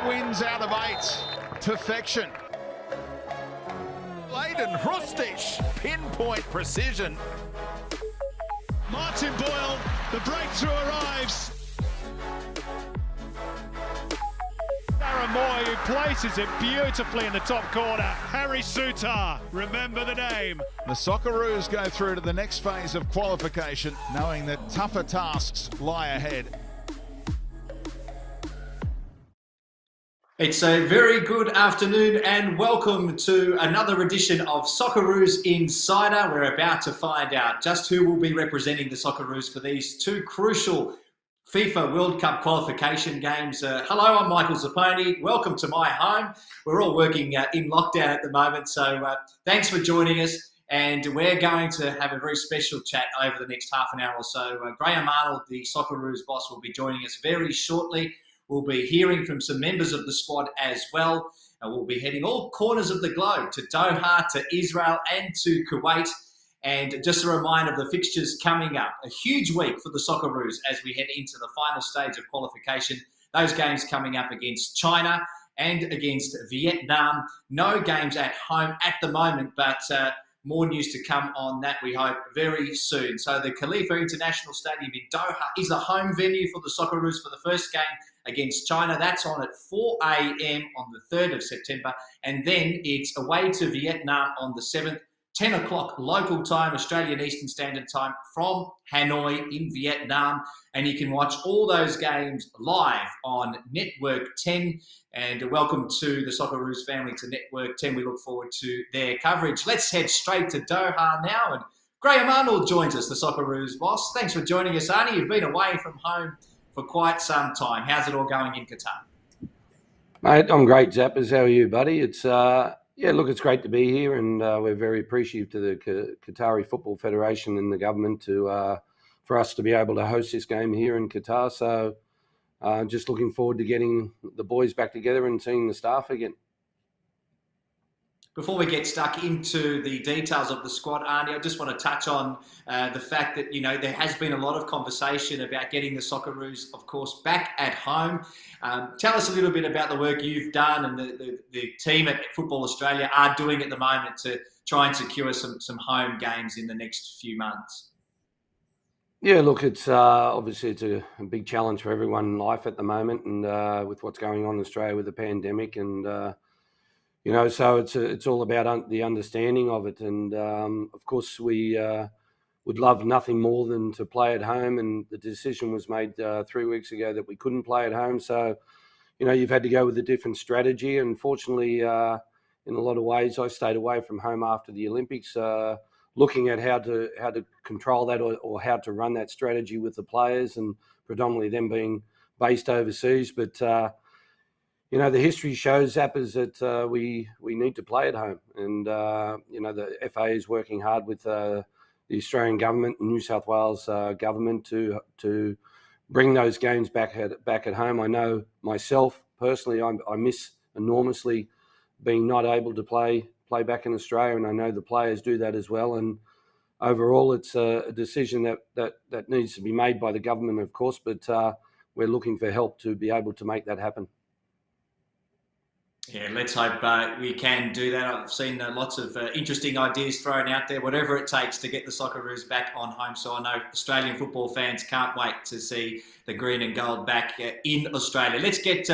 wins out of 8. Perfection. Leighton Hrustic, pinpoint precision. Martin Boyle, the breakthrough arrives. Darren Moy, who places it beautifully in the top corner. Harry Sutar, remember the name. The Socceroos go through to the next phase of qualification, knowing that tougher tasks lie ahead. It's a very good afternoon and welcome to another edition of Socceroos Insider. We're about to find out just who will be representing the Socceroos for these two crucial FIFA World Cup qualification games. Hello, I'm Michael Zappone. Welcome to my home. We're all working in lockdown at the moment, so thanks for joining us. And we're going to have a very special chat over the next half an hour or so. Graham Arnold, the Socceroos boss, will be joining us very shortly. We'll be hearing from some members of the squad as well. And we'll be heading all corners of the globe to Doha, to Israel and to Kuwait. And just a reminder of the fixtures coming up. A huge week for the Socceroos as we head into the final stage of qualification. Those games coming up against China and against Vietnam. No games at home at the moment, but more news to come on that, we hope, very soon. So the Khalifa International Stadium in Doha is the home venue for the Socceroos for the first game against China. That's on at 4 a.m. on the 3rd of September. And then it's away to Vietnam on the 7th, 10 o'clock local time, Australian Eastern Standard Time from Hanoi in Vietnam. And you can watch all those games live on Network 10. And welcome to the Socceroos family to Network 10. We look forward to their coverage. Let's head straight to Doha now. And Graham Arnold joins us, the Socceroos boss. Thanks for joining us, Arnie. You've been away from home for quite some time. How's it all going in Qatar? Mate, I'm great, Zappers. How are you, buddy? It's it's great to be here, and we're very appreciative to the Qatari Football Federation and the government for us to be able to host this game here in Qatar. So just looking forward to getting the boys back together and seeing the staff again. Before we get stuck into the details of the squad, Arnie, I just want to touch on the fact that, there has been a lot of conversation about getting the Socceroos, of course, back at home. Tell us a little bit about the work you've done and the team at Football Australia are doing at the moment to try and secure some home games in the next few months. Yeah, look, it's obviously it's a big challenge for everyone in life at the moment, and with what's going on in Australia with the pandemic, and so it's all about the understanding of it. And of course, we would love nothing more than to play at home. And the decision was made 3 weeks ago that we couldn't play at home. So, you've had to go with a different strategy. And fortunately, in a lot of ways, I stayed away from home after the Olympics, looking at how to control that or how to run that strategy with the players, and predominantly them being based overseas. But the history shows, Zappers, that we need to play at home. And, the FA is working hard with the Australian government and New South Wales government to bring those games back at home. I know myself, personally, I miss enormously being not able to play back in Australia, and I know the players do that as well. And overall, it's a decision that needs to be made by the government, of course, but we're looking for help to be able to make that happen. Yeah, let's hope we can do that. I've seen lots of interesting ideas thrown out there, whatever it takes to get the Socceroos back on home. So I know Australian football fans can't wait to see the green and gold back in Australia. Let's get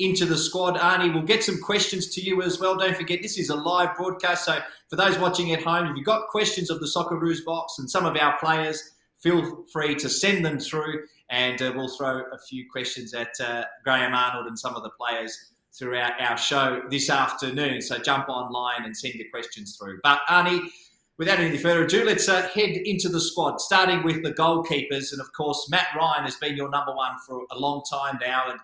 into the squad. Arnie, we'll get some questions to you as well. Don't forget, this is a live broadcast. So for those watching at home, if you've got questions of the Socceroos box and some of our players, feel free to send them through, and we'll throw a few questions at Graham Arnold and some of the players throughout our show this afternoon. So jump online and send your questions through. But Arnie, without any further ado, let's head into the squad, starting with the goalkeepers. And of course, Matt Ryan has been your number one for a long time now.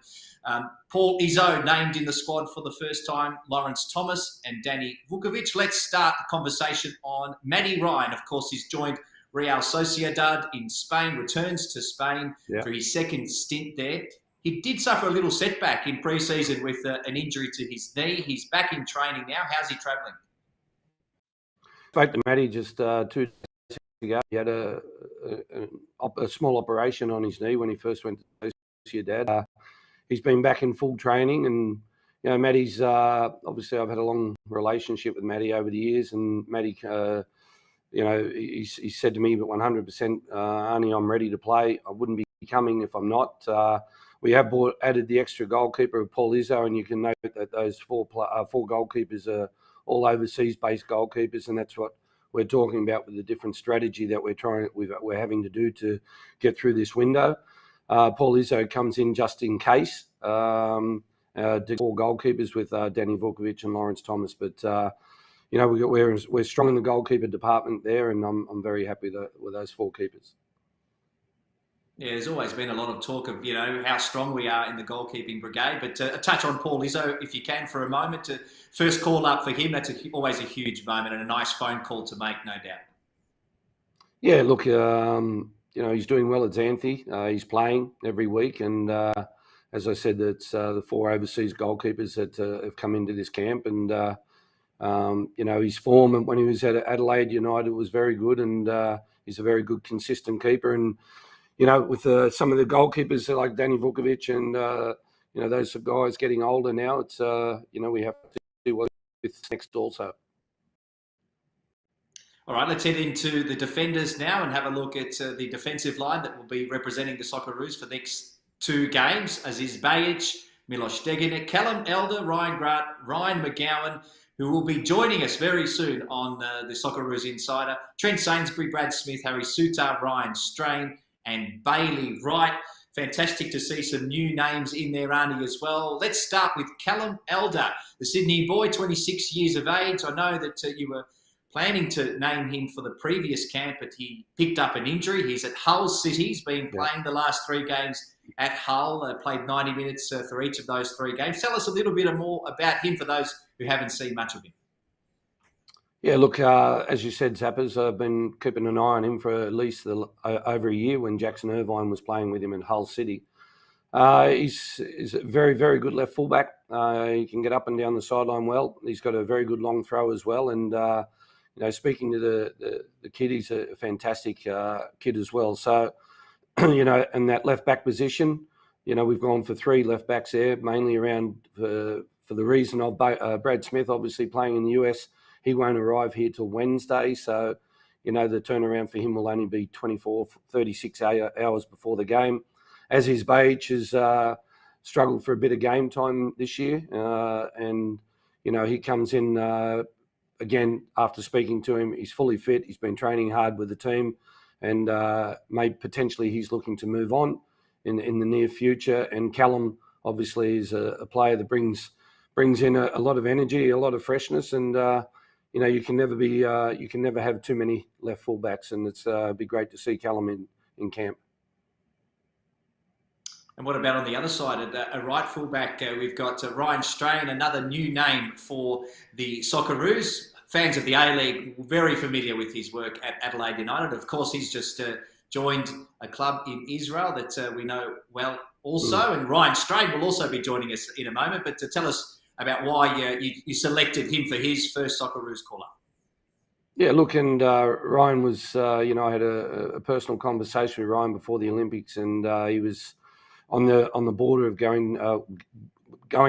And Paul Izzo named in the squad for the first time, Lawrence Thomas and Danny Vukovic. Let's start the conversation on Matty Ryan. Of course, he's joined Real Sociedad in Spain, returns to Spain for his second stint there. He did suffer a little setback in pre-season with an injury to his knee. He's back in training now. How's he travelling? Spoke to Matty just 2 days ago. He had a small operation on his knee when he first went to Sociedad. He's been back in full training, and you know, Matty's obviously I've had a long relationship with Matty over the years, and Matty, you know, he said to me, but 100%, Arnie, I'm ready to play. I wouldn't be coming if I'm not. We have added the extra goalkeeper of Paul Izzo, and you can note that those four goalkeepers are all overseas-based goalkeepers, and that's what we're talking about with the different strategy that we're having to do to get through this window. Paul Izzo comes in just in case. To 4 goalkeepers with Danny Vukovic and Lawrence Thomas, but you know, we're strong in the goalkeeper department there, and I'm very happy with those 4 keepers. Yeah, there's always been a lot of talk of, you know, how strong we are in the goalkeeping brigade, but a touch on Paul Izzo, if you can, for a moment, to first call up for him. That's always a huge moment and a nice phone call to make, no doubt. Yeah, look, you know, he's doing well at Xanthi. He's playing every week, and as I said, it's the 4 overseas goalkeepers that have come into this camp, and you know, his form when he was at Adelaide United was very good, and he's a very good, consistent keeper. And you know, with some of the goalkeepers like Danny Vukovic and you know, those guys getting older now, it's you know, we have to do what with next also. All right, let's head into the defenders now and have a look at the defensive line that will be representing the Socceroos for the next 2 games. Aziz Bajic, Miloš Degenek, Callum Elder, Ryan Grant, Ryan Mcgowan, who will be joining us very soon on the Socceroos Insider. Trent Sainsbury, Brad Smith, Harry Sutar, Ryan Strain, and Bailey Wright. Fantastic to see some new names in there, Arnie, as well. Let's start with Callum Elder, the Sydney boy, 26 years of age. I know that you were planning to name him for the previous camp, but he picked up an injury. He's at Hull City. He's been playing the last 3 games at Hull, played 90 minutes for each of those 3 games. Tell us a little bit more about him for those who haven't seen much of him. Yeah, look, as you said, Zappers, I've been keeping an eye on him for at least over a year when Jackson Irvine was playing with him in Hull City. He's a very, very good left fullback. He can get up and down the sideline well. He's got a very good long throw as well. And, you know, speaking to the kid, he's a fantastic kid as well. So, you know, in that left back position, you know, we've gone for 3 left backs there, mainly around for the reason of Brad Smith, obviously playing in the US. He won't arrive here till Wednesday. So, you know, the turnaround for him will only be 24, 36 hours before the game. As his Bajic has struggled for a bit of game time this year. And, you know, he comes in, again, after speaking to him, he's fully fit. He's been training hard with the team. And potentially he's looking to move on in the near future. And Callum, obviously, is a player that brings in a lot of energy, a lot of freshness. And, you know, you can never have too many left fullbacks. And it's be great to see Callum in camp. And what about on the other side, a right fullback? We've got Ryan Strain, another new name for the Socceroos. Fans of the A-League very familiar with his work at Adelaide United. Of course, he's just joined a club in Israel that we know well also. And Ryan Strain will also be joining us in a moment. But to tell us about why you selected him for his first Socceroos call-up. Yeah, look, and Ryan was, you know, I had a personal conversation with Ryan before the Olympics, and he was on the border of going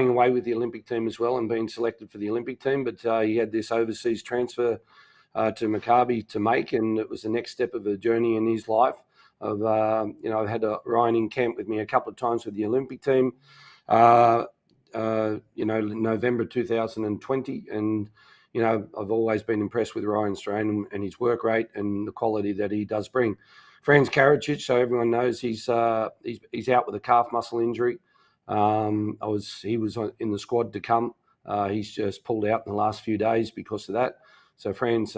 away with the Olympic team as well and being selected for the Olympic team. But he had this overseas transfer to Maccabi to make, and it was the next step of a journey in his life. You know, I've had Ryan in camp with me a couple of times with the Olympic team. You know, November 2020, and you know, I've always been impressed with Ryan Strain and his work rate and the quality that he does bring. Franz Karacic, so everyone knows he's out with a calf muscle injury. He was in the squad to come. He's just pulled out in the last few days because of that. So Franz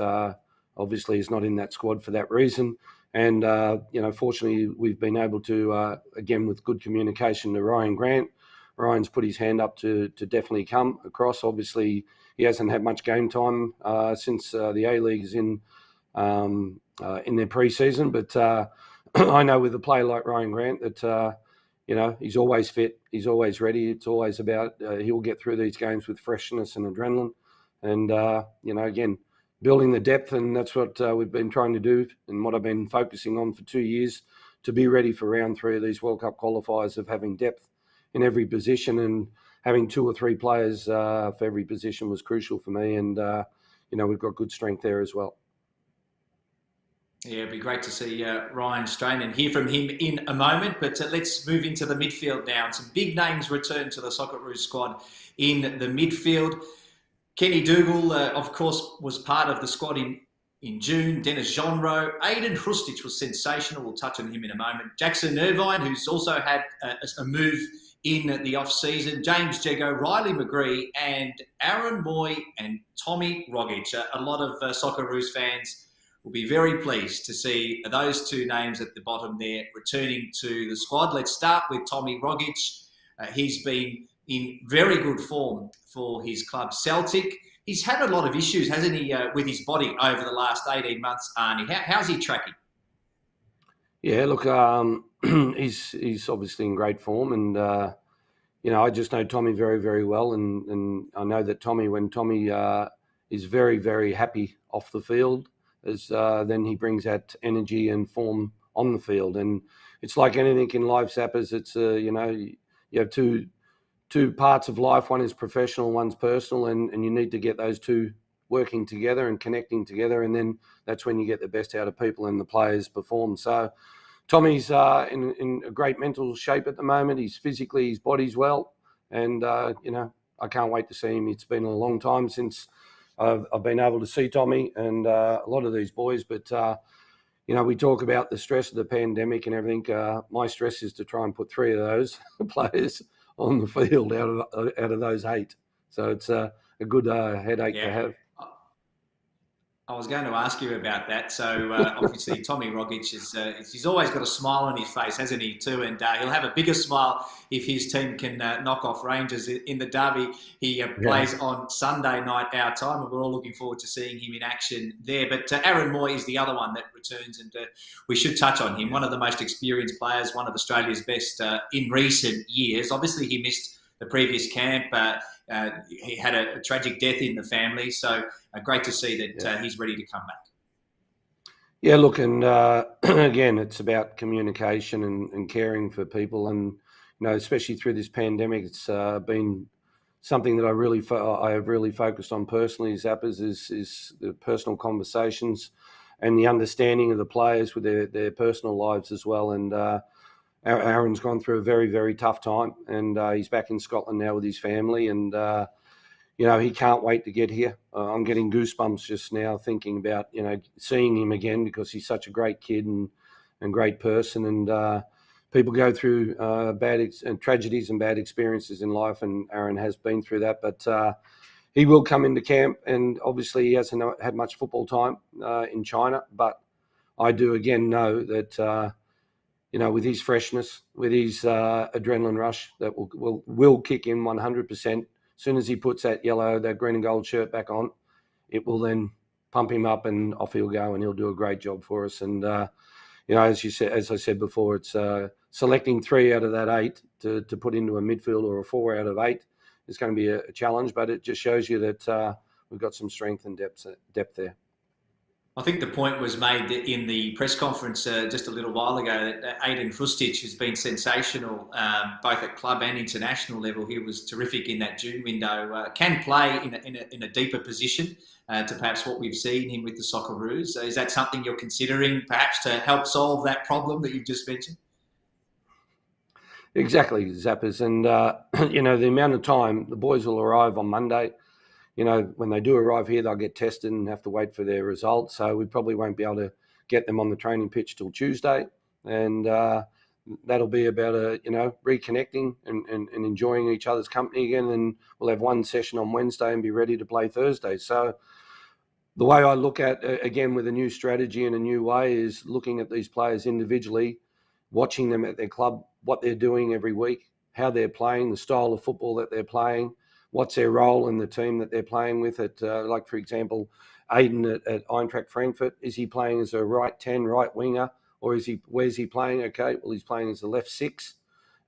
obviously is not in that squad for that reason. And you know, fortunately, we've been able to again with good communication to Ryan Grant. Ryan's put his hand up to definitely come across. Obviously, he hasn't had much game time since the A-League is in their pre-season. But I know with a player like Ryan Grant that, you know, he's always fit. He's always ready. It's always about he'll get through these games with freshness and adrenaline. And, you know, again, building the depth. And that's what we've been trying to do and what I've been focusing on for 2 years to be ready for round 3 of these World Cup qualifiers, of having depth in every position and having 2 or 3 players for every position was crucial for me. And, we've got good strength there as well. Yeah, it'd be great to see Ryan Strain and hear from him in a moment. But let's move into the midfield now. And some big names return to the Socceroos squad in the midfield. Kenny Dougal, of course, was part of the squad in June. Dennis Jonro. Aiden Hrustic was sensational. We'll touch on him in a moment. Jackson Irvine, who's also had a move in the off-season. James Jego, Riley McGree, and Aaron Moy and Tommy Rogic. A lot of Socceroos fans will be very pleased to see those 2 names at the bottom there returning to the squad. Let's start with Tommy Rogic. He's been in very good form for his club Celtic. He's had a lot of issues, hasn't he, with his body over the last 18 months, Arnie? How's he tracking? Yeah, look, he's obviously in great form, and I just know Tommy very, very well, and I know that when Tommy is very, very happy off the field, then he brings that energy and form on the field. And it's like anything in life, Zappers. It's you have two parts of life. One is professional, one's personal, and you need to get those two working together and connecting together, and then that's when you get the best out of people and the players perform. So Tommy's in a great mental shape at the moment. He's physically, his body's well, and I can't wait to see him. It's been a long time since I've been able to see Tommy and a lot of these boys, but we talk about the stress of the pandemic and everything. My stress is to try and put 3 of those players on the field out of those 8. So it's a good headache to have. I was going to ask you about that. So obviously Tommy Rogic he's always got a smile on his face, hasn't he, too? And he'll have a bigger smile if his team can knock off Rangers in the derby. He plays on Sunday night our time, and we're all looking forward to seeing him in action there. But Aaron Moy is the other one that returns, and we should touch on him. One of the most experienced players, one of Australia's best in recent years. Obviously, he missed the previous camp. He had a tragic death in the family, so great to see that he's ready to come back. Yeah, look, and again, it's about communication and caring for people, and especially through this pandemic, it's been something that I have really focused on personally. Zappers is the personal conversations and the understanding of the players with their personal lives as well, and Aaron's gone through a very, very tough time, and he's back in Scotland now with his family, and he can't wait to get here. I'm getting goosebumps just now thinking about seeing him again, because he's such a great kid and great person, and people go through tragedies and bad experiences in life, and Aaron has been through that, but he will come into camp, and obviously he hasn't had much football time in China, but I do again know that with his freshness, with his adrenaline rush, that will kick in 100%. As soon as he puts that green and gold shirt back on, it will then pump him up, and off he'll go, and he'll do a great job for us. And as I said before, it's selecting 3 out of that 8 to put into a midfield, or a 4 out of 8 is going to be a challenge. But it just shows you that we've got some strength and depth there. I think the point was made in the press conference just a little while ago that Aiden Hrustic has been sensational, both at club and international level. He was terrific in that June window. Can play in a deeper position to perhaps what we've seen him with the Socceroos. Is that something you're considering, perhaps, to help solve that problem that you've just mentioned? Exactly, Zappers. And, the amount of time, the boys will arrive on Monday. When they do arrive here, they'll get tested and have to wait for their results. So we probably won't be able to get them on the training pitch till Tuesday. And that'll be about, reconnecting and enjoying each other's company again. And we'll have one session on Wednesday and be ready to play Thursday. So the way I look at, again, with a new strategy and a new way, is looking at these players individually, watching them at their club, what they're doing every week, how they're playing, the style of football that they're playing, what's their role in the team that they're playing with. Like, for example, Aiden at Eintracht Frankfurt, is he playing as a right 10, right winger, or where's he playing? Okay, well, he's playing as the left 6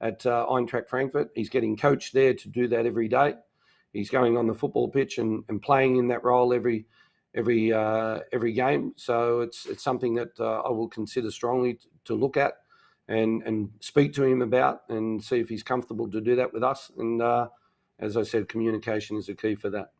at Eintracht Frankfurt. He's getting coached there to do that every day. He's going on the football pitch and playing in that role every game. So it's something that I will consider strongly to look at and speak to him about, and see if he's comfortable to do that with us. And as I said, communication is the key for that.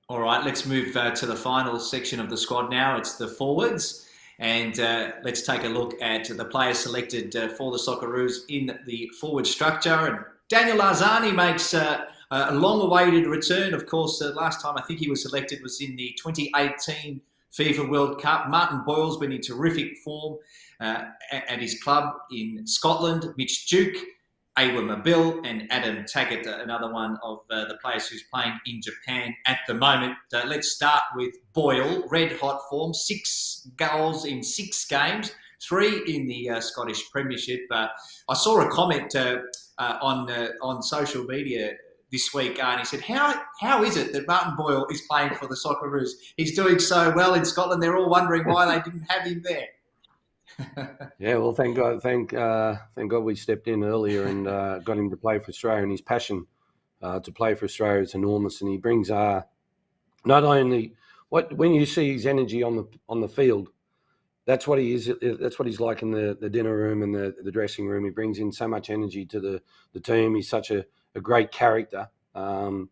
All right, let's move to the final section of the squad now. It's the forwards. And let's take a look at the players selected for the Socceroos in the forward structure. And Daniel Arzani makes a long-awaited return. Of course, last time I think he was selected was in the 2018 FIFA World Cup. Martin Boyle's been in terrific form at his club in Scotland. Mitch Duke, Awa Mabil and Adam Taggart, another one of the players who's playing in Japan at the moment. Let's start with Boyle, red-hot form, 6 goals in 6 games, 3 in the Scottish Premiership. I saw a comment on social media this week, and he said, how is it that Martin Boyle is playing for the Socceroos? He's doing so well in Scotland. They're all wondering why they didn't have him there. Yeah, well, thank God we stepped in earlier and got him to play for Australia. And his passion to play for Australia is enormous. And he brings not only when you see his energy on the field, that's what he is. That's what he's like in the dinner room and the dressing room. He brings in so much energy to the team. He's such a great character to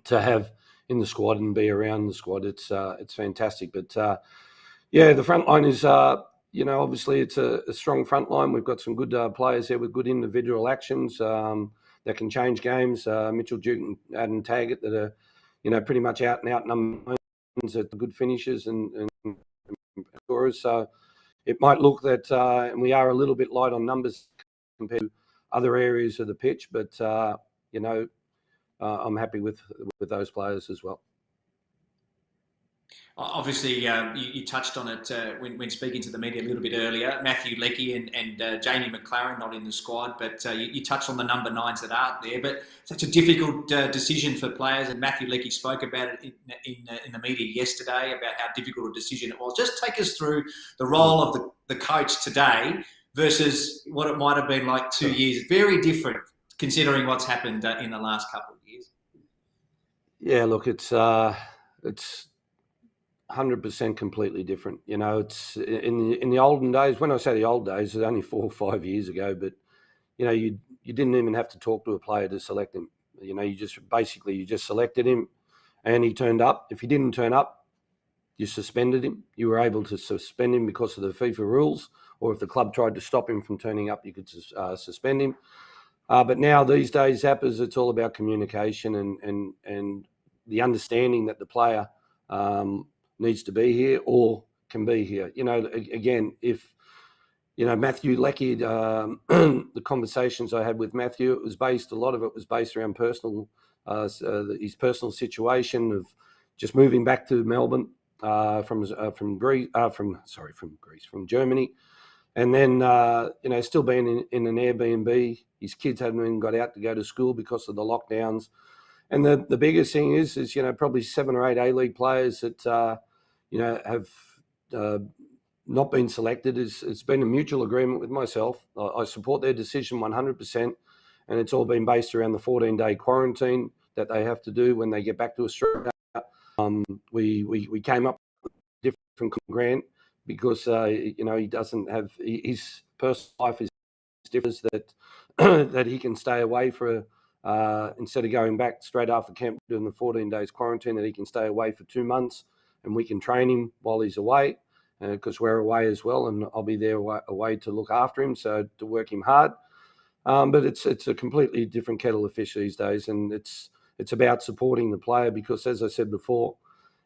have in the squad and be around the squad. It's fantastic. But yeah, the front line is. Obviously it's a strong front line. We've got some good players there with good individual actions that can change games. Mitchell Duke and Adam Taggart that are, pretty much out and out number ones at the good finishers and scorers. So it might look that, and we are a little bit light on numbers compared to other areas of the pitch, but I'm happy with those players as well. Obviously, you touched on it when speaking to the media a little bit earlier. Matthew Leckie and Jamie McLaren not in the squad, but you touched on the number 9s that aren't there. But such a difficult decision for players, and Matthew Leckie spoke about it in the media yesterday about how difficult a decision it was. Just take us through the role of the coach today versus what it might have been like 2 years. Very different considering what's happened in the last couple of years. Yeah, look, it's 100% completely different. It's in the olden days. When I say the old days, it's only 4 or 5 years ago. But you didn't even have to talk to a player to select him. You just selected him, and he turned up. If he didn't turn up, you suspended him. You were able to suspend him because of the FIFA rules, or if the club tried to stop him from turning up, you could suspend him. But now these days, Zappers, it's all about communication and the understanding that the player needs to be here or can be here. Again, if, Matthew Leckie, the conversations I had with Matthew, a lot of it was based around his personal situation of just moving back to Melbourne from Germany. And then, still being in an Airbnb. His kids hadn't even got out to go to school because of the lockdowns. And the biggest thing is probably 7 or 8 A-League players that, have not been selected. It's been a mutual agreement with myself. I support their decision 100%. And it's all been based around the 14-day quarantine that they have to do when they get back to Australia. We came up with a different grant because, he doesn't have his personal life is different that he can stay away for instead of going back straight after camp doing the 14 days quarantine, that he can stay away for 2 months and we can train him while he's away because we're away as well, and I'll be there away to look after him, so to work him hard. But it's a completely different kettle of fish these days, and it's about supporting the player because, as I said before,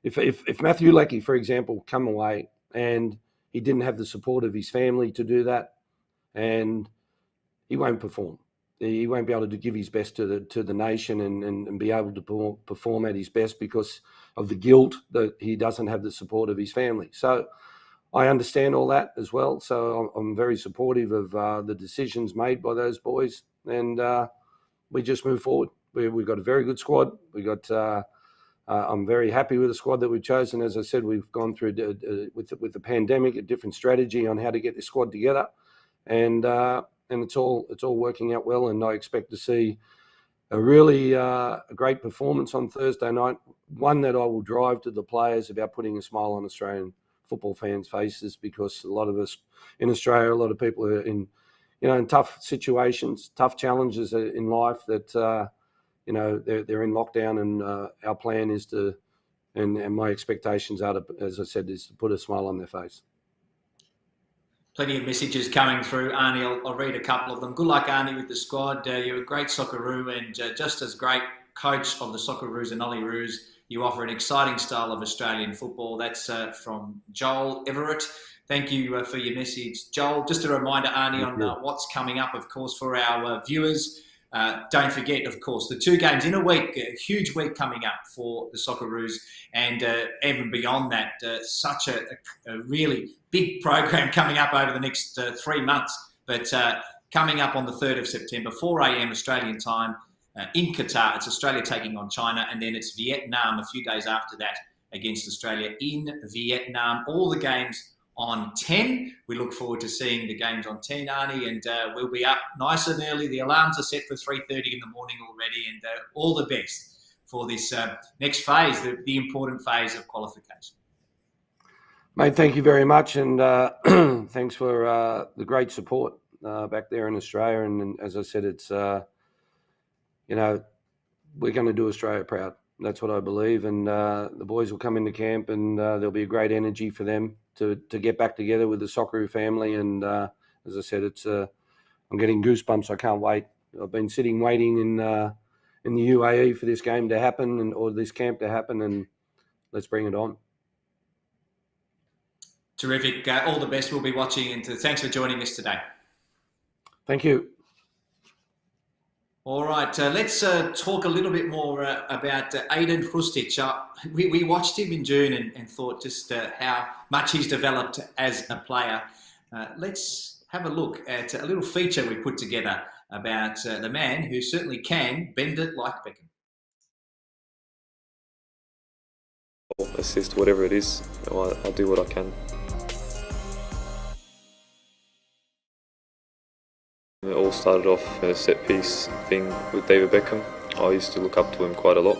if Matthew Leckie, for example, come away and he didn't have the support of his family to do that, and he won't perform. He won't be able to give his best to the nation and be able to perform at his best because of the guilt that he doesn't have the support of his family. So I understand all that as well. So I'm very supportive of the decisions made by those boys, and we just move forward. We've got a very good squad. I'm very happy with the squad that we've chosen. As I said, we've gone through with the pandemic a different strategy on how to get this squad together, and it's all working out well. And I expect to see a really great performance on Thursday night. One that I will drive to the players about putting a smile on Australian football fans' faces, because a lot of us in Australia, a lot of people are in in tough situations, tough challenges in life that, they're in lockdown, and our plan is to, and my expectations are to, as I said, is to put a smile on their face. Plenty of messages coming through, Arnie. I'll read a couple of them. Good luck, Arnie, with the squad. You're a great Socceroo, and just as great coach of the Socceroos and Olyroos, you offer an exciting style of Australian football. That's from Joel Everett. Thank you for your message, Joel. Just a reminder, Arnie, on what's coming up, of course, for our viewers. Don't forget, of course, the 2 games in a week, a huge week coming up for the Socceroos, and even beyond that, such a really big program coming up over the next 3 months. But coming up on the 3rd of September, 4 a.m. Australian time in Qatar. It's Australia taking on China, and then it's Vietnam a few days after that against Australia in Vietnam. All the games on 10. We look forward to seeing the games on 10, Arnie, and we'll be up nice and early. The alarms are set for 3:30 in the morning already, and all the best for this next phase, the important phase of qualification. Mate, thank you very much, and thanks for the great support back there in Australia. And as I said, it's, we're going to do Australia proud. That's what I believe, and the boys will come into camp, and there'll be a great energy for them to get back together with the Socceroo family. And as I said, it's I'm getting goosebumps. I can't wait. I've been sitting waiting in the UAE for this game to happen, or this camp to happen, and let's bring it on. Terrific. All the best. We'll be watching, and thanks for joining us today. Thank you. All right, let's talk a little bit more about Aiden Hrustic. We watched him in June and thought just how much he's developed as a player. Let's have a look at a little feature we put together about the man who certainly can bend it like Beckham. Assist, whatever it is, I'll do what I can. It all started off a set piece thing with David Beckham. I used to look up to him quite a lot.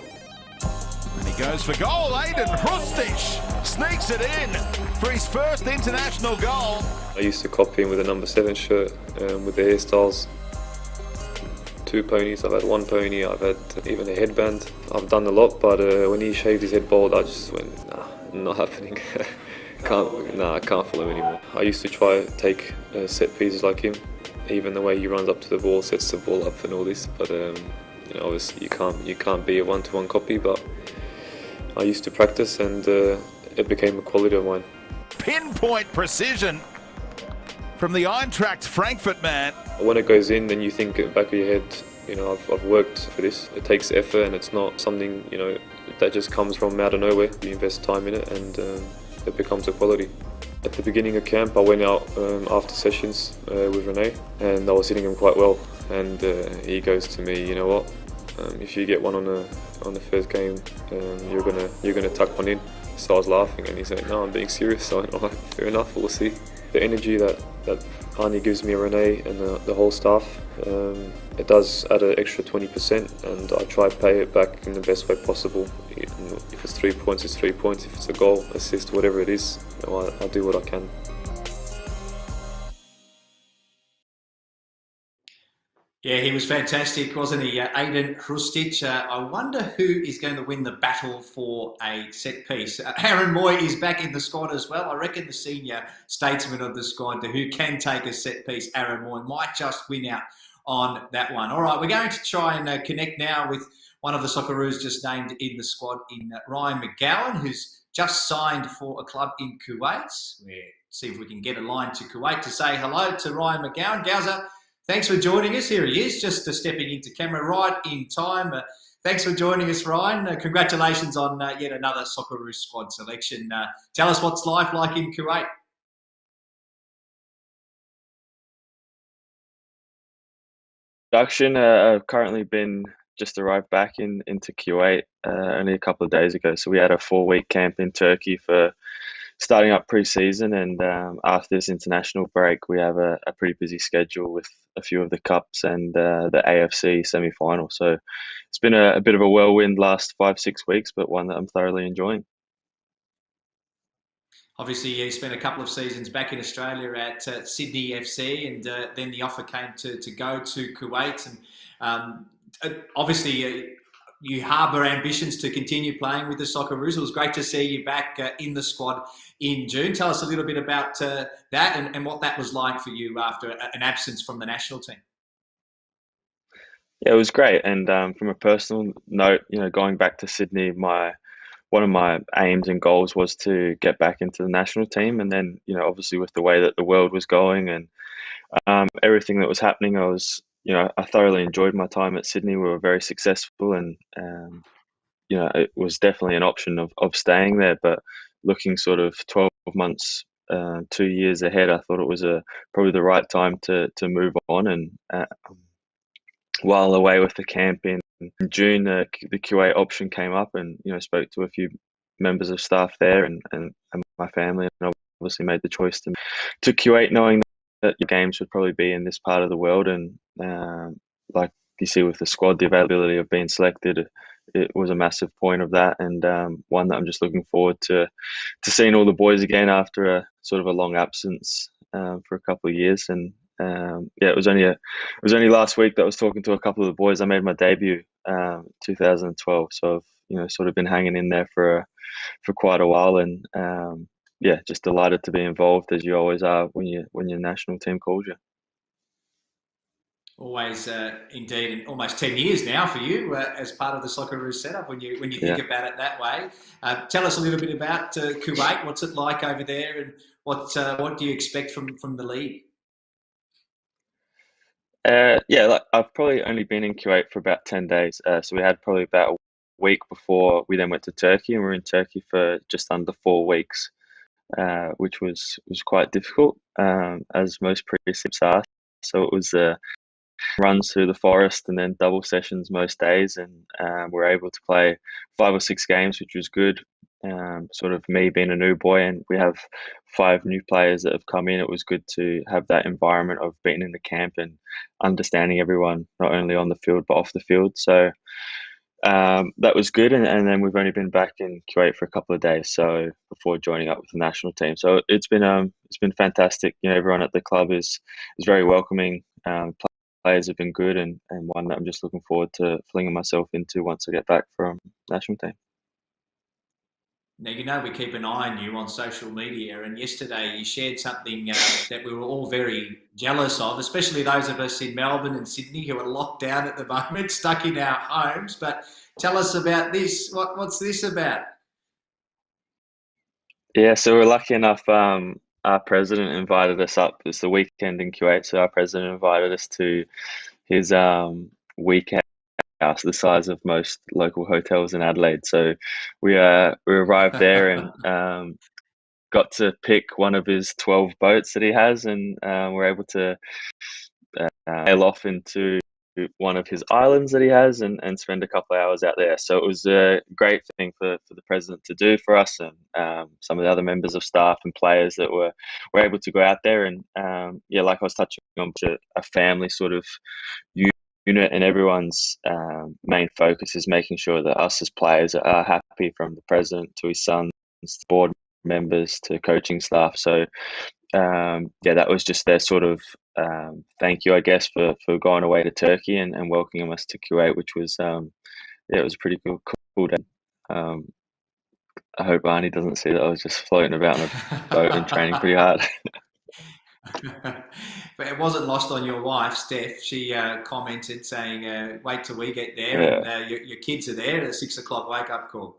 And he goes for goal. Aiden Hrustic sneaks it in for his first international goal. I used to copy him with a number 7 shirt with the hairstyles. 2 ponies, I've had 1 pony, I've had even a headband. I've done a lot, but when he shaved his head bald, I just went, nah, not happening. I can't follow him anymore. I used to try to take set pieces like him. Even the way he runs up to the ball, sets the ball up and all this, but obviously you can't be a one-to-one copy. But I used to practice, and it became a quality of mine. Pinpoint precision from the Eintracht Frankfurt man. When it goes in, then you think at the back of your head, I've worked for this. It takes effort, and it's not something that just comes from out of nowhere. You invest time in it, and it becomes a quality. At the beginning of camp, I went out after sessions with Rene, and I was hitting him quite well. And he goes to me, you know what? If you get one on the first game, you're gonna tuck one in. So I was laughing, and he said, "No, I'm being serious." So I went, "All right, fair enough. We'll see." The energy that Arnie gives me, Rene, and the whole staff, it does add an extra 20%, and I try to pay it back in the best way possible. If it's 3 points, it's 3 points. If it's a goal, assist, whatever it is, I'll do what I can. Yeah, he was fantastic, wasn't he? Aiden Hrustic. I wonder who is going to win the battle for a set piece. Aaron Moy is back in the squad as well. I reckon the senior statesman of the squad who can take a set piece, Aaron Moy, might just win out on that one. All right, we're going to try and connect now with one of the Socceroos just named in the squad, in Ryan Mcgowan, who's just signed for a club in Kuwait. We'll see if we can get a line to Kuwait to say hello to Ryan Mcgowan. Gowser, thanks for joining us. Here he is, just stepping into camera right in time. Thanks for joining us, Ryan. Congratulations on yet another Socceroos squad selection. Tell us what's life like in Kuwait. Production, I've currently just arrived back into Kuwait only a couple of days ago. So we had a 4-week camp in Turkey for starting up pre-season, and after this international break, we have a pretty busy schedule with a few of the cups and the AFC semi-final. So it's been a bit of a whirlwind last 5-6 weeks, but one that I'm thoroughly enjoying. Obviously, you spent a couple of seasons back in Australia at Sydney FC, and then the offer came to go to Kuwait. And obviously, you harbour ambitions to continue playing with the Socceroos. It was great to see you back in the squad in June. Tell us a little bit about that and what that was like for you after an absence from the national team. Yeah, it was great. And from a personal note, going back to Sydney, one of my aims and goals was to get back into the national team. And then, obviously with the way that the world was going and everything that was happening, I thoroughly enjoyed my time at Sydney. We were very successful, and it was definitely an option of staying there. But looking sort of 12 months, 2 years ahead, I thought it was probably the right time to move on. And while away with the camp in June, the Kuwait option came up, and spoke to a few members of staff there and my family, and obviously made the choice to Kuwait, knowing that your games would probably be in this part of the world. And like you see with the squad, the availability of being selected, it was a massive point of that, and one that I'm just looking forward to seeing all the boys again after a sort of a long absence for a couple of years. And it was only last week that I was talking to a couple of the boys. I made my debut 2012, so I've sort of been hanging in there for quite a while, and just delighted to be involved, as you always are when your national team calls you. Always, indeed, and almost 10 years now for you as part of the Socceroos setup. When you think about it that way, tell us a little bit about Kuwait. What's it like over there, and what do you expect from the league? I've probably only been in Kuwait for about 10 days. So we had probably about a week before we then went to Turkey, and we were in Turkey for just under 4 weeks, which was quite difficult, as most pre-sips are. So it was runs through the forest and then double sessions most days, and we're able to play 5 or 6 games, which was good. Sort of me being a new boy, and we have 5 new players that have come in. It was good to have that environment of being in the camp and understanding everyone, not only on the field but off the field. So that was good, and then we've only been back in Kuwait for a couple of days, so before joining up with the national team. So it's been fantastic. Everyone at the club is very welcoming. Players have been good, and one that I'm just looking forward to flinging myself into once I get back from national team. Now, we keep an eye on you on social media, and yesterday you shared something that we were all very jealous of, especially those of us in Melbourne and Sydney who are locked down at the moment, stuck in our homes. But tell us about this. What's this about? Yeah, so we're lucky enough. Our president invited us up. It's the weekend in Kuwait, so our president invited us to his weekend house, the size of most local hotels in Adelaide. So we arrived there and got to pick one of his 12 boats that he has, and we're able to sail off into one of his islands that he has and spend a couple of hours out there. So it was a great thing for the president to do for us, and some of the other members of staff and players that were able to go out there. And like I was touching on, a family sort of unit, and everyone's main focus is making sure that us as players are happy, from the president to his sons, to board members to coaching staff. So that was just their sort of thank you, I guess, for going away to Turkey and welcoming us to Kuwait, which was it was pretty cool day. I hope Arnie doesn't see that I was just floating about in a boat and training pretty hard. But it wasn't lost on your wife, Steph. She commented saying, wait till we get there, and your kids are there at 6 o'clock wake up call.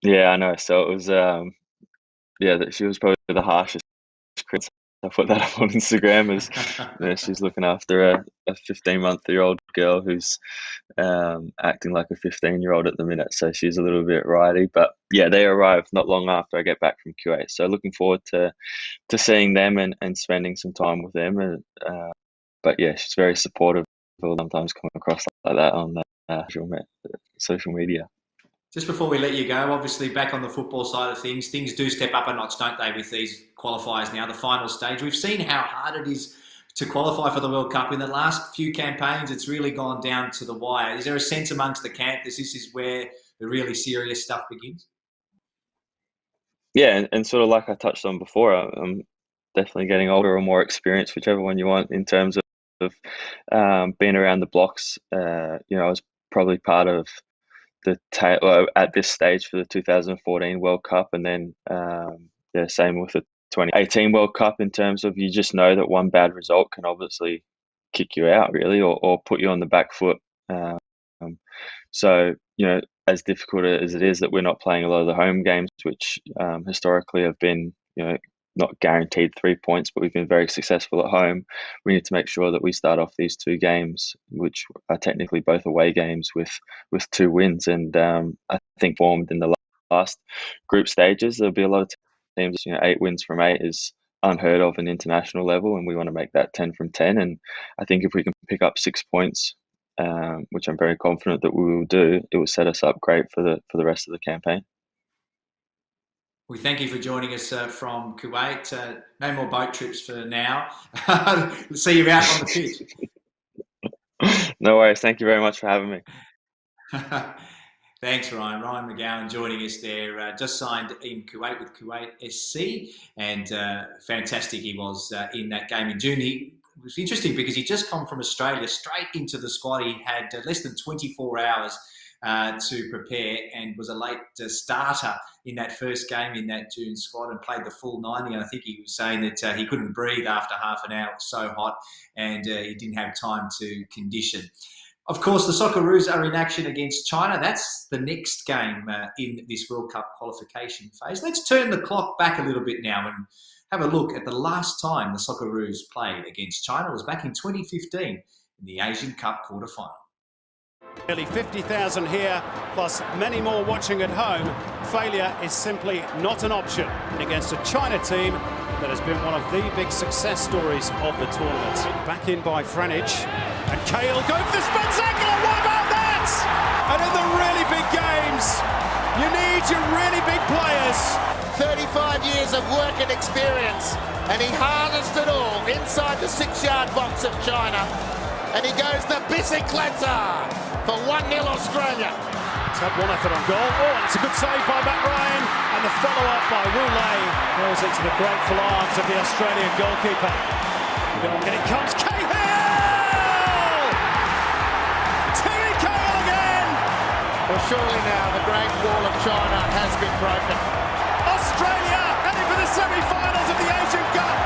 Yeah, I know. So it was, that she was probably the harshest critic. I put that up on Instagram as she's looking after a 15-month-old girl who's acting like a 15-year-old at the minute. So she's a little bit ridey. But yeah, they arrived not long after I get back from Kuwait. So looking forward to seeing them and spending some time with them. And but yeah, she's very supportive. I'll sometimes come across like that on social media. Just before we let you go, obviously back on the football side of things do step up a notch, don't they, with these qualifiers now, the final stage. We've seen how hard it is to qualify for the World Cup. In the last few campaigns, it's really gone down to the wire. Is there a sense amongst the camp that this is where the really serious stuff begins? Yeah, and sort of like I touched on before, I'm definitely getting older or more experienced, whichever one you want, in terms of being around the blocks. I was probably part of at this stage for the 2014 World Cup, and then same with the 2018 World Cup, in terms of you just know that one bad result can obviously kick you out, really, or put you on the back foot. Um, so, as difficult as it is that we're not playing a lot of the home games, which historically have been, not guaranteed 3 points, but we've been very successful at home. We need to make sure that we start off these two games, which are technically both away games, with 2 wins. And I think formed in the last group stages, there'll be a lot of teams. 8 wins from 8 is unheard of in international level, and we want to make that 10 from 10. And I think if we can pick up 6 points, which I'm very confident that we will do, it will set us up great for the rest of the campaign. We thank you for joining us from Kuwait. No more boat trips for now. See you out on the pitch. No worries. Thank you very much for having me. Thanks, Ryan. Ryan Mcgowan joining us there. Just signed in Kuwait with Kuwait SC, and fantastic he was in that game in June. It was interesting because he just come from Australia straight into the squad. He had less than 24 hours to prepare, and was a late starter in that first game in that June squad, and played the full 90. And I think he was saying that he couldn't breathe after half an hour. It was so hot, and he didn't have time to condition. Of course, the Socceroos are in action against China. That's the next game in this World Cup qualification phase. Let's turn the clock back a little bit now and have a look at the last time the Socceroos played against China. It was back in 2015 in the Asian Cup quarterfinal. Nearly 50,000 here, plus many more watching at home. Failure is simply not an option against a China team that has been one of the big success stories of the tournament. Back in by Franic, and Kale going for the spectacular. What about that? And in the really big games, you need your really big players. 35 years of work and experience, and he harnessed it all inside the 6-yard box of China. And he goes the bicicleta for 1-0 Australia. He's had one effort on goal. Oh, and it's a good save by Matt Ryan. And the follow-up by Wu Lei goes into the grateful arms of the Australian goalkeeper. And it comes Cahill! Timmy Cahill again! Well, surely now the Great Wall of China has been broken. Australia heading for the semi-finals of the Asian Cup.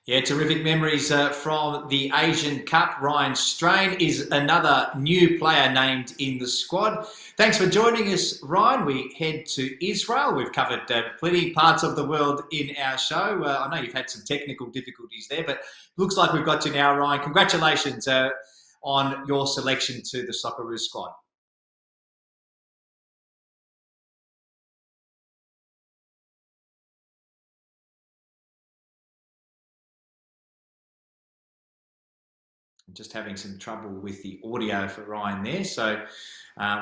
Yeah, terrific memories from the Asian Cup. Ryan Strain is another new player named in the squad. Thanks for joining us, Ryan. We head to Israel. We've covered plenty parts of the world in our show. I know you've had some technical difficulties there, but looks like we've got you now, Ryan. Congratulations on your selection to the Socceroos squad. I'm just having some trouble with the audio for Ryan there, so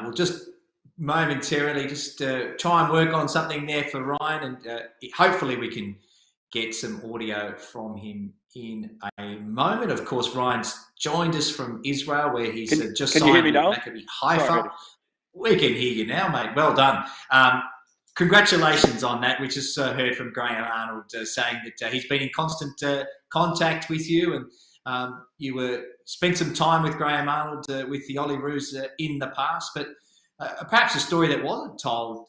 we'll just momentarily just try and work on something there for Ryan, and hopefully we can get some audio from him in a moment. Of course, Ryan's joined us from Israel, where he's just signed with Maccabi Haifa. Sorry. We can hear you now, mate. Well done. Congratulations on that. We just heard from Graham Arnold saying that he's been in constant contact with you, and you spent some time with Graham Arnold with the Olyroos in the past, but perhaps a story that wasn't told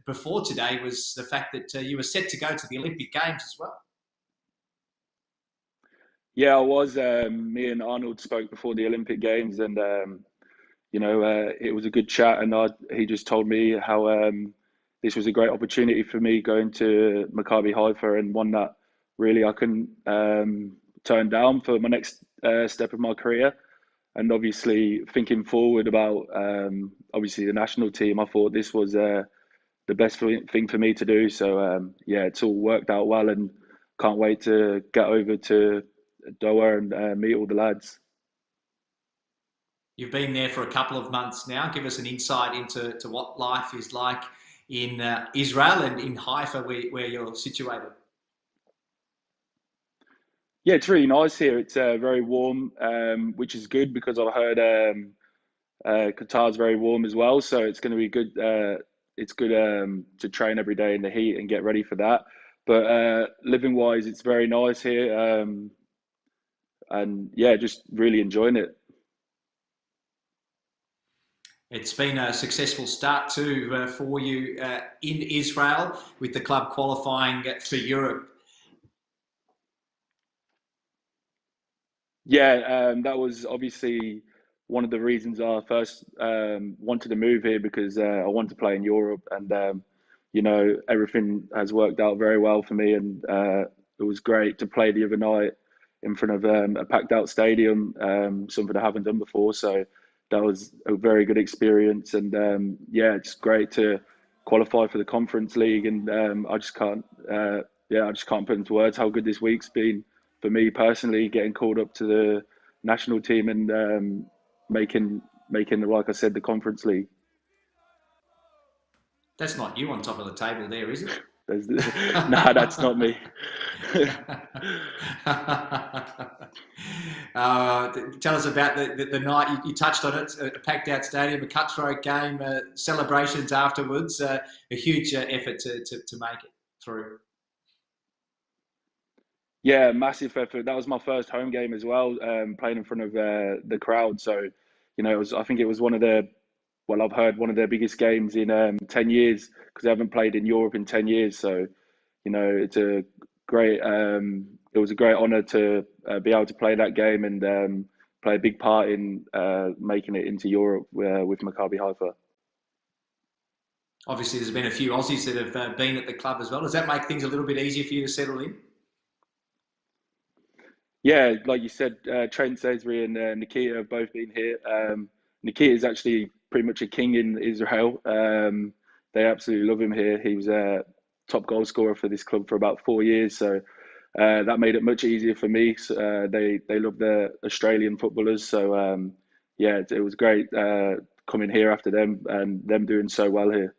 before today was the fact that you were set to go to the Olympic Games as well. Yeah, I was. Me and Arnold spoke before the Olympic Games, and it was a good chat. And he just told me how this was a great opportunity for me going to Maccabi Haifa, and one that really I couldn't turn down for my next step of my career. And obviously, thinking forward about obviously the national team, I thought this was the best thing for me to do. So yeah, it's all worked out well, and can't wait to get over to Doha and meet all the lads. You've been there for a couple of months now. Give us an insight into what life is like in Israel and in Haifa, where you're situated. Yeah, it's really nice here. It's very warm, which is good because I've heard Qatar's very warm as well, so it's going to be good. It's good to train every day in the heat and get ready for that. But living wise, it's very nice here, and yeah, just really enjoying it. It's been a successful start too for you in Israel with the club qualifying for Europe. Yeah, that was obviously one of the reasons I first wanted to move here, because I want to play in Europe, and you know, everything has worked out very well for me, and it was great to play the other night in front of a packed out stadium, something I haven't done before. So that was a very good experience, and yeah, it's great to qualify for the Conference League, and I just can't, I just can't put into words how good this week's been for me personally, getting called up to the national team and making, like I said, the Conference League. That's not you on top of the table there, is it? No, that's not me. Tell us about the night. You touched on it, a packed out stadium, a cutthroat game, celebrations afterwards, a huge effort to make it through. Yeah, massive effort. That was my first home game as well, playing in front of the crowd. So, you know, I think it was one of the, well, I've heard one of their biggest games in 10 years, because they haven't played in Europe in 10 years. So, you know, it's a great, it was a great honour to be able to play that game and play a big part in making it into Europe with Maccabi Haifa. Obviously, there's been a few Aussies that have been at the club as well. Does that make things a little bit easier for you to settle in? Yeah, like you said, Trent Cesary and Nikita have both been here. Nikita is actually pretty much a king in Israel. They absolutely love him here. He was a top goal scorer for this club for about 4 years, so that made it much easier for me. So, they love the Australian footballers, so yeah, it was great coming here after them and them doing so well here.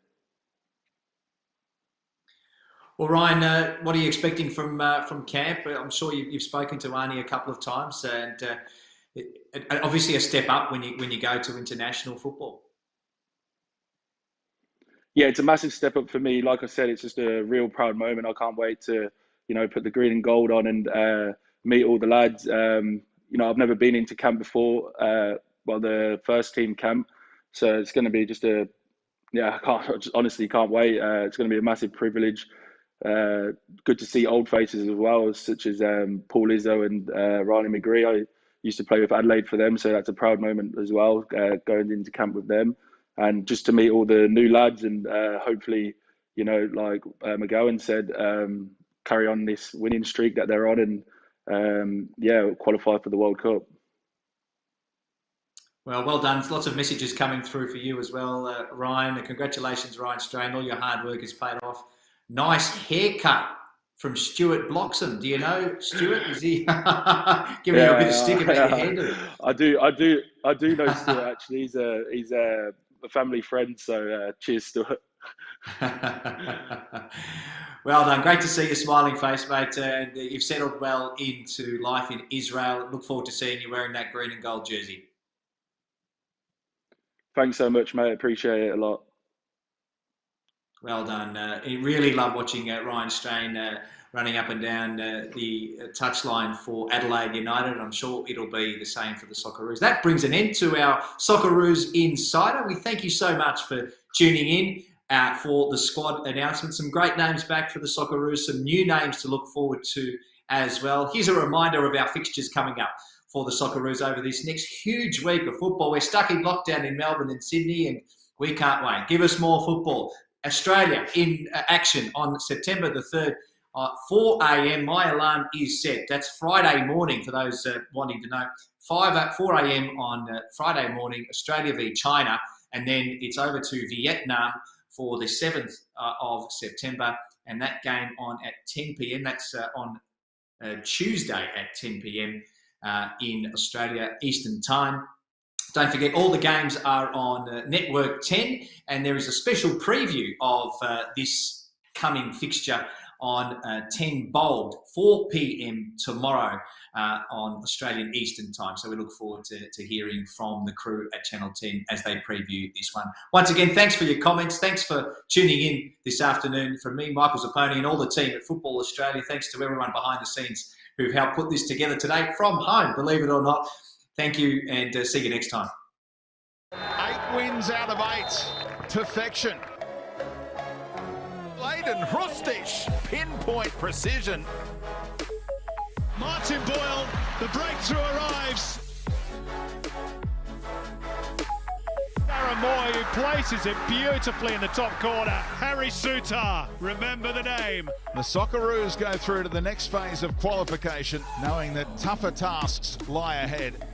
Well, Ryan, what are you expecting from camp? I'm sure you've spoken to Arnie a couple of times, and obviously a step up when you go to international football. Yeah, it's a massive step up for me. Like I said, it's just a real proud moment. I can't wait to, you know, put the green and gold on and meet all the lads. You know, I've never been into camp before, well, the first team camp, so it's going to be just I honestly can't wait. It's going to be a massive privilege. Good to see old faces as well, such as Paul Izzo and Riley McGree. I used to play with Adelaide for them, so that's a proud moment as well, going into camp with them. And just to meet all the new lads and hopefully, you know, like Mcgowan said, carry on this winning streak that they're on and, yeah, qualify for the World Cup. Well done. Lots of messages coming through for you as well, Ryan. Congratulations, Ryan Strain. All your hard work has paid off. Nice haircut from Stuart Bloxham. Do you know Stuart? Is he giving you a bit of stick about your hair? I do know Stuart, actually. He's a family friend, so cheers, Stuart. Well done. Great to see your smiling face, mate. You've settled well into life in Israel. Look forward to seeing you wearing that green and gold jersey. Touch so much, mate. Appreciate it a lot. Well done. I really love watching Ryan Strain running up and down the touchline for Adelaide United. I'm sure it'll be the same for the Socceroos. That brings an end to our Socceroos Insider. We thank you so much for tuning in for the squad announcement. Some great names back for the Socceroos, some new names to look forward to as well. Here's a reminder of our fixtures coming up for the Socceroos over this next huge week of football. We're stuck in lockdown in Melbourne and Sydney, and we can't wait. Give us more football. Australia in action on September the 3rd, 4 a.m. My alarm is set. That's Friday morning for those wanting to know. 4 a.m. on Friday morning, Australia v China, and then it's over to Vietnam for the 7th of September, and that game on at 10 p.m. That's on Tuesday at 10 p.m. In Australia Eastern Time. Don't forget, all the games are on Network 10, and there is a special preview of this coming fixture on 10 Bold, 4 p.m. tomorrow. on Australian Eastern Time. So we look forward to hearing from the crew at Channel 10 as they preview this one. Once again, thanks for your comments. Thanks for tuning in this afternoon. From me, Michael Zappone, and all the team at Football Australia. Thanks to everyone behind the scenes who've helped put this together today from home, believe it or not. Thank you, and see you next time. 8 wins out of 8. Perfection. Aiden Hrustic, pinpoint precision. Martin Boyle, the breakthrough arrives. Moy, who places it beautifully in the top corner. Harry Sutar, remember the name. The Socceroos go through to the next phase of qualification, knowing that tougher tasks lie ahead.